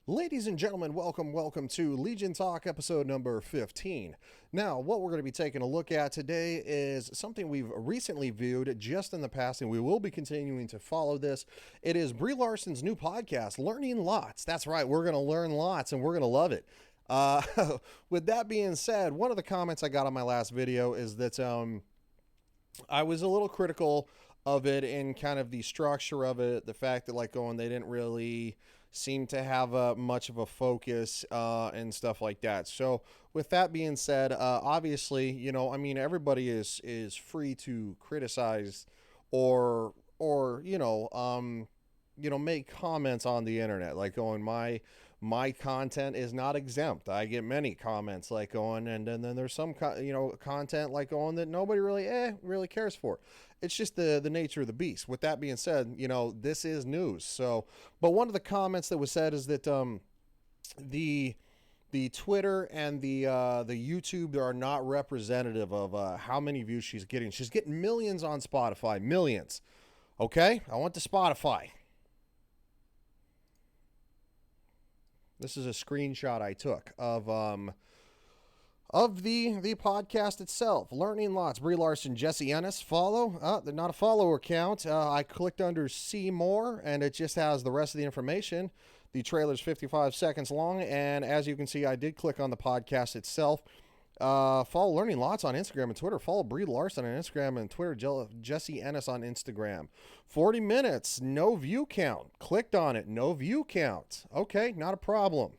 Ladies and gentlemen, welcome to Legion Talk episode number 15. Now, what we're going to be taking a look at today is something we've recently viewed just in the past, and we will be continuing to follow this. It is Brie Larson's new podcast, Learning Lots. That's right, we're going to learn lots, and we're going to love it. With that being said, one of the comments I got on my last video is that I was a little critical of it and kind of the structure of it, the fact that they didn't really seem to have much of a focus and stuff like that. So with that being said, obviously, everybody is free to criticize or make comments on the internet, my content is not exempt. I get many comments and then there's some content that nobody really cares for. It's just the nature of the beast. With that being said, this is news. So, but one of the comments that was said is that the Twitter and the YouTube are not representative of how many views she's getting. She's getting millions on Spotify, millions. Okay, I went to Spotify. This is a screenshot I took of the podcast itself. Learning Lots, Brie Larson, Jesse Ennis. Follow. They're not a follower count. I clicked under See More, and it just has the rest of the information. The trailer's 55 seconds long, and as you can see, I did click on the podcast itself. Follow Learning Lots on Instagram and Twitter. Follow Brie Larson on Instagram and Twitter. Jesse Ennis on Instagram. 40 minutes, no view count. Clicked on it, no view count. Okay, not a problem.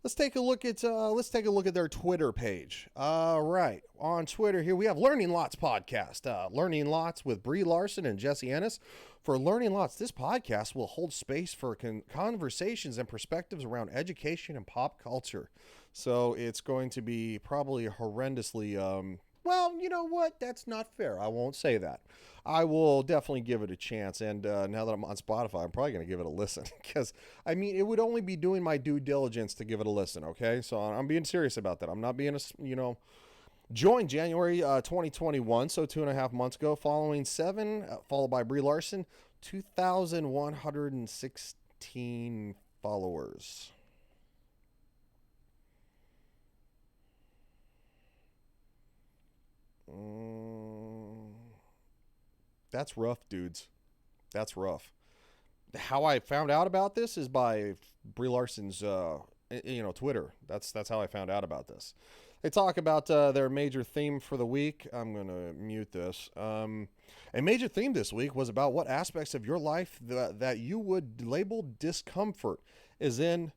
Let's take a look at their Twitter page. Right, on Twitter here we have Learning Lots podcast. Learning Lots with Brie Larson and Jesse Ennis. For Learning Lots, this podcast will hold space for conversations and perspectives around education and pop culture. So it's going to be probably horrendously. Well, you know what? That's not fair. I won't say that. I will definitely give it a chance. And now that I'm on Spotify, I'm probably going to give it a listen. Because, it would only be doing my due diligence to give it a listen, okay? So I'm being serious about that. I'm not being, joined January 2021, so 2.5 months ago, followed by Brie Larson, 2,116 followers. That's rough, dudes. That's rough. How I found out about this is by Brie Larson's, Twitter. That's how I found out about this. They talk about their major theme for the week. I'm going to mute this. A major theme this week was about what aspects of your life that you would label discomfort is in.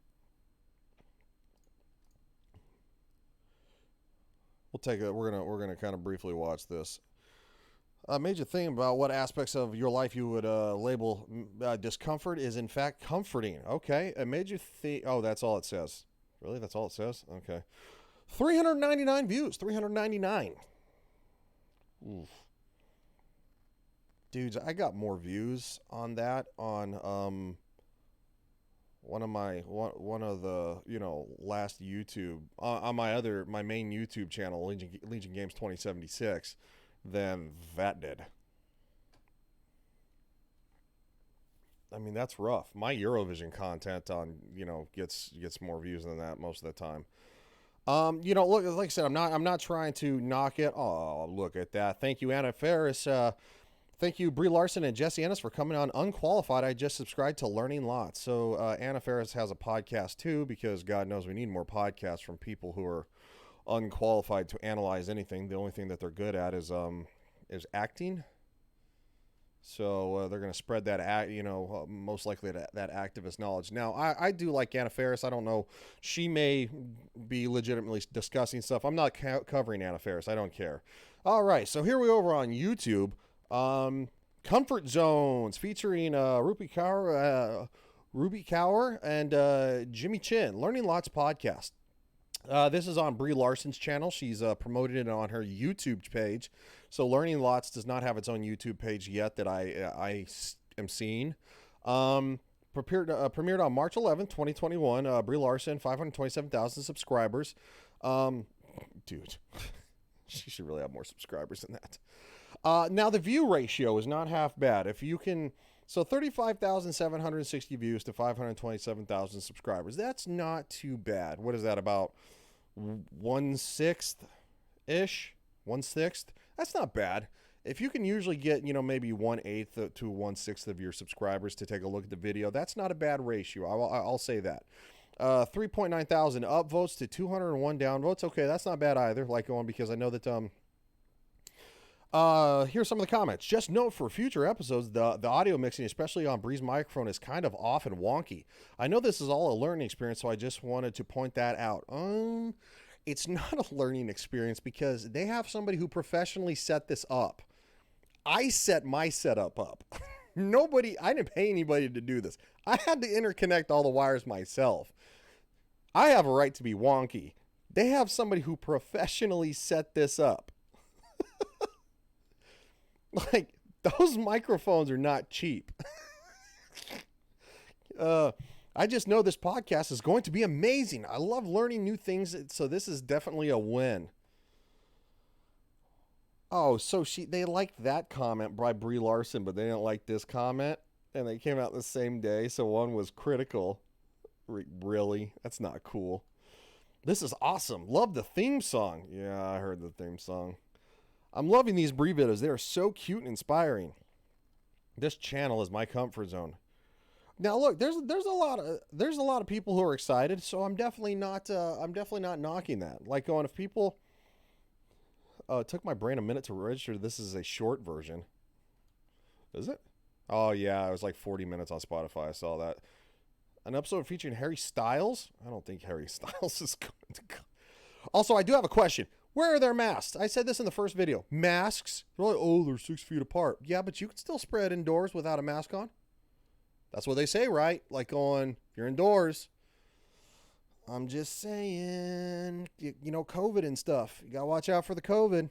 We're gonna kind of briefly watch this. A major theme about what aspects of your life you would label discomfort is in fact comforting. Okay, a major theme. Oh, that's all it says. Really, that's all it says. Okay, 399 views. 399. Oof. Dudes, I got more views on that on one of the last YouTube on my main YouTube channel, Legion Games 2076, than that did. That's rough. My Eurovision content on gets more views than that most of the time. Look, like I said, I'm not trying to knock it. Oh, look at that! Thank you, Anna Ferris. Thank you, Brie Larson and Jesse Ennis, for coming on Unqualified. I just subscribed to Learning Lots. So Anna Ferris has a podcast too, because God knows we need more podcasts from people who are unqualified to analyze anything. The only thing that they're good at is acting. So they're going to spread that, most likely that activist knowledge. Now, I do like Anna Ferris. I don't know. She may be legitimately discussing stuff. I'm not covering Anna Ferris. I don't care. All right. So here we over on YouTube. Comfort Zones featuring Ruby Kaur and Jimmy Chin. Learning Lots podcast. This is on Brie Larson's channel. She's promoted it on her YouTube page. So Learning Lots does not have its own YouTube page yet that I am seeing. Premiered on March 11th, 2021. Brie Larson, 527,000 subscribers. Dude, she should really have more subscribers than that. Now the view ratio is not half bad. If you can So 35,760 views to 527,000 subscribers. That's not too bad. What is that, about 1/6 ish? 1/6? That's not bad. If you can usually get, maybe 1/8 to 1/6 of your subscribers to take a look at the video, that's not a bad ratio. I'll say that. 3.9 thousand upvotes to 201 downvotes. Okay, that's not bad either. Like going, because I know that here's some of the comments. Just note for future episodes, the audio mixing, especially on Brie's microphone, is kind of off and wonky. I know this is all a learning experience, so I just wanted to point that out. It's not a learning experience because they have somebody who professionally set this up. I set my setup up. I didn't pay anybody to do this. I had to interconnect all the wires myself. I have a right to be wonky. They have somebody who professionally set this up. Like, those microphones are not cheap. I just know this podcast is going to be amazing. I love learning new things, so this is definitely a win. Oh, so they liked that comment by Brie Larson, but they didn't like this comment, and they came out the same day, so one was critical. Really? That's not cool. This is awesome. Love the theme song. Yeah, I heard the theme song. I'm loving these Brie videos. They are so cute and inspiring. This channel is my comfort zone. Now look, there's a lot of people who are excited, so I'm definitely not knocking that. Like going, if people it took my brain a minute to register this is a short version. Is it? Oh yeah, it was like 40 minutes on Spotify. I saw that. An episode featuring Harry Styles? I don't think Harry Styles is going to go. Also, I do have a question. Where are their masks? I said this in the first video. Masks? They're like, oh, they're 6 feet apart. Yeah, but you can still spread indoors without a mask on. That's what they say, right? Like if you're indoors. I'm just saying, COVID and stuff. You got to watch out for the COVID.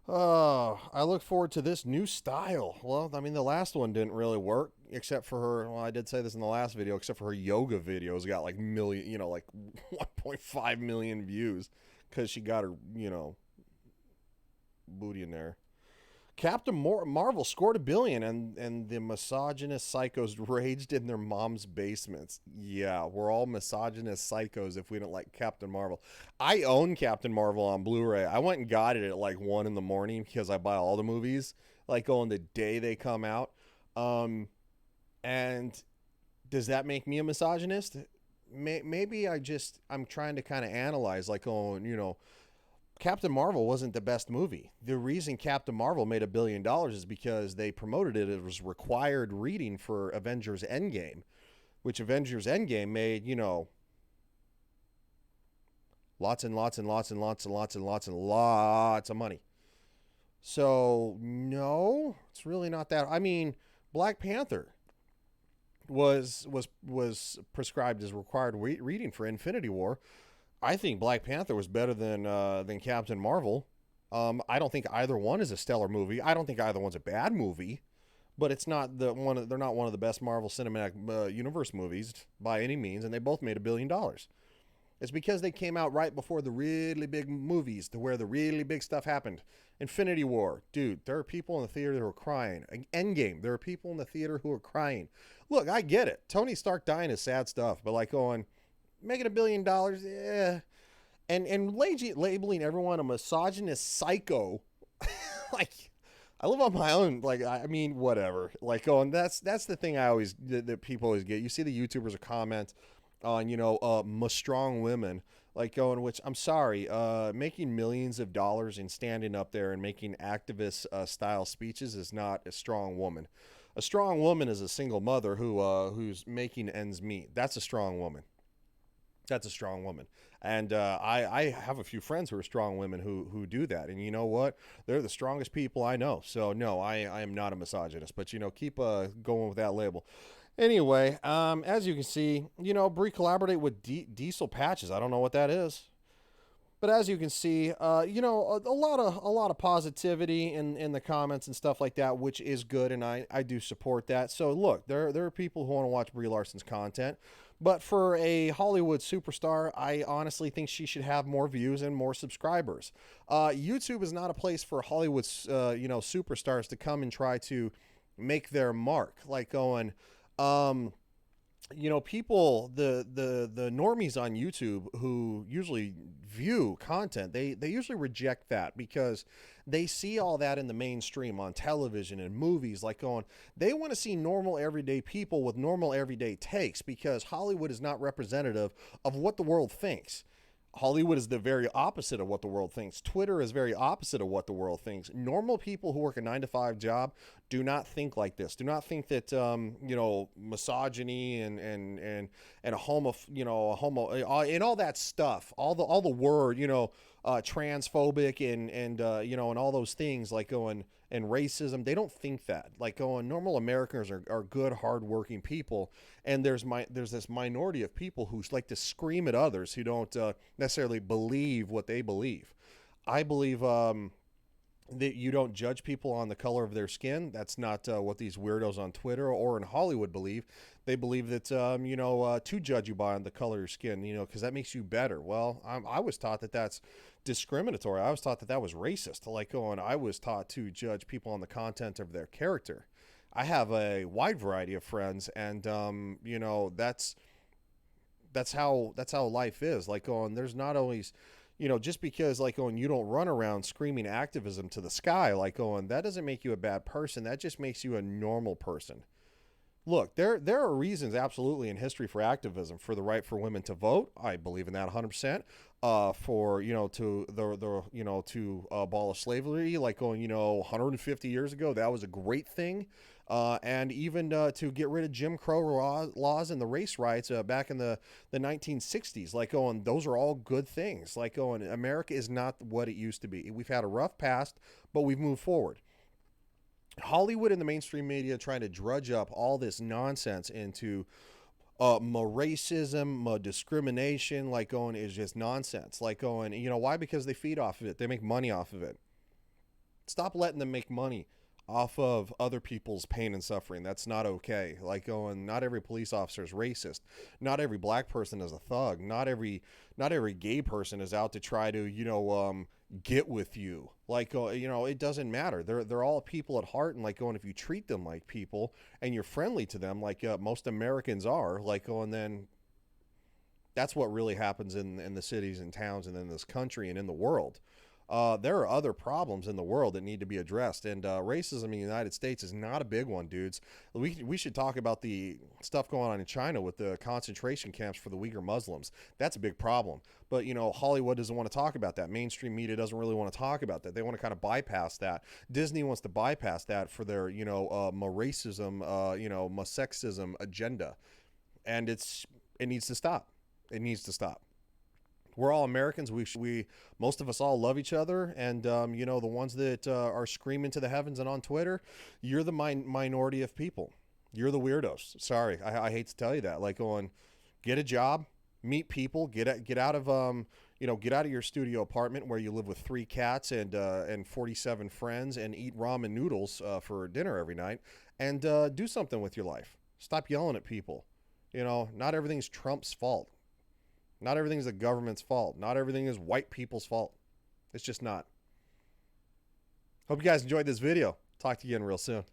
I look forward to this new style. Well, I mean, the last one didn't really work, except for her. Well, I did say this in the last video, except for her yoga videos got like 1.5 million views because she got her, booty in there. Captain Marvel scored $1 billion, and the misogynist psychos raged in their mom's basements. Yeah, we're all misogynist psychos if we don't like Captain Marvel. I own Captain Marvel on Blu-ray. I went and got it at like 1 in the morning because I buy all the movies like on the day they come out. And does that make me a misogynist? Maybe I'm trying to kind of analyze like Captain Marvel wasn't the best movie. The reason Captain Marvel made $1 billion is because they promoted it as required reading for Avengers Endgame, which Avengers Endgame made, lots and lots and lots and lots and lots and lots and lots of money. So, no, it's really not that. I mean, Black Panther was prescribed as required reading for Infinity War. I think Black Panther was better than Captain Marvel. I don't think either one is a stellar movie. I don't think either one's a bad movie, but it's not they're not one of the best Marvel Cinematic Universe movies by any means, and they both made $1 billion. It's because they came out right before the really big movies, to where the really big stuff happened. Infinity War, dude, there are people in the theater who are crying. Endgame, there are people in the theater who are crying. Look, I get it. Tony Stark dying is sad stuff, but like making $1 billion, yeah. And labeling everyone a misogynist psycho, like, I live on my own. Like, I mean, whatever. Like, that's the thing that people always get. You see the YouTubers comment on, strong women, like which I'm sorry, making millions of dollars and standing up there and making activist style speeches is not a strong woman. A strong woman is a single mother who's making ends meet. That's a strong woman. That's a strong woman. And I have a few friends who are strong women who do that. And you know what? They're the strongest people I know. So, no, I am not a misogynist. But, keep going with that label. Anyway, as you can see, Brie collaborated with Diesel Patches. I don't know what that is. But as you can see, a lot of positivity in the comments and stuff like that, which is good, and I do support that. So look, there are people who want to watch Brie Larson's content, but for a Hollywood superstar, I honestly think she should have more views and more subscribers. YouTube is not a place for Hollywood, superstars to come and try to make their mark, like going. Um, people, the normies on YouTube who usually view content, they usually reject that because they see all that in the mainstream on television and movies, like going, they want to see normal everyday people with normal everyday takes, because Hollywood is not representative of what the world thinks. Hollywood is the very opposite of what the world thinks. Twitter is very opposite of what the world thinks. Normal people who work a 9 to 5 job do not think like this. Do not think that misogyny and a homo, and all that stuff, all the word, transphobic and all those things, like going, and racism. They don't think that. Like going, normal Americans are good, hardworking people, and there's this minority of people who like to scream at others who don't necessarily believe what they believe. I believe that you don't judge people on the color of their skin. That's not what these weirdos on Twitter or in Hollywood believe. They believe that to judge you by the color of your skin, because that makes you better. Well, I was taught that that's discriminatory. I was taught that that was racist. Like going, I was taught to judge people on the content of their character. I have a wide variety of friends, and that's how life is. Like going, there's not always, just because, like going, you don't run around screaming activism to the sky, like going, that doesn't make you a bad person. That just makes you a normal person. Look, there are reasons absolutely in history for activism, for the right for women to vote. I believe in that 100%. For to abolish slavery, like going, 150 years ago, that was a great thing. And even to get rid of Jim Crow laws and the race riots back in the 1960s, like going, those are all good things. Like going, America is not what it used to be. We've had a rough past, but we've moved forward. Hollywood and the mainstream media trying to drudge up all this nonsense into more racism, more discrimination, like going, is just nonsense. Like going, why? Because they feed off of it. They make money off of it. Stop letting them make money off of other people's pain and suffering. That's not okay. Like going, not every police officer is racist. Not every black person is a thug. Not every gay person is out to try to, get with you. Like, it doesn't matter. They're all people at heart. And like going, if you treat them like people and you're friendly to them, like most Americans are, like going, then that's what really happens in the cities and towns and in this country and in the world. There are other problems in the world that need to be addressed, and racism in the United States is not a big one, dudes. We should talk about the stuff going on in China with the concentration camps for the Uyghur Muslims. That's a big problem. But Hollywood doesn't want to talk about that. Mainstream media doesn't really want to talk about that. They want to kind of bypass that. Disney wants to bypass that for their more racism, more sexism agenda, and it needs to stop. It needs to stop. We're all Americans. We most of us all love each other, and the ones that are screaming to the heavens and on Twitter, you're the minority of people. You're the weirdos. Sorry, I hate to tell you that. Like going, get a job, meet people, get out of get out of your studio apartment where you live with 3 cats and 47 friends and eat ramen noodles for dinner every night, and do something with your life. Stop yelling at people. Not everything's Trump's fault. Not everything is the government's fault. Not everything is white people's fault. It's just not. Hope you guys enjoyed this video. Talk to you again real soon.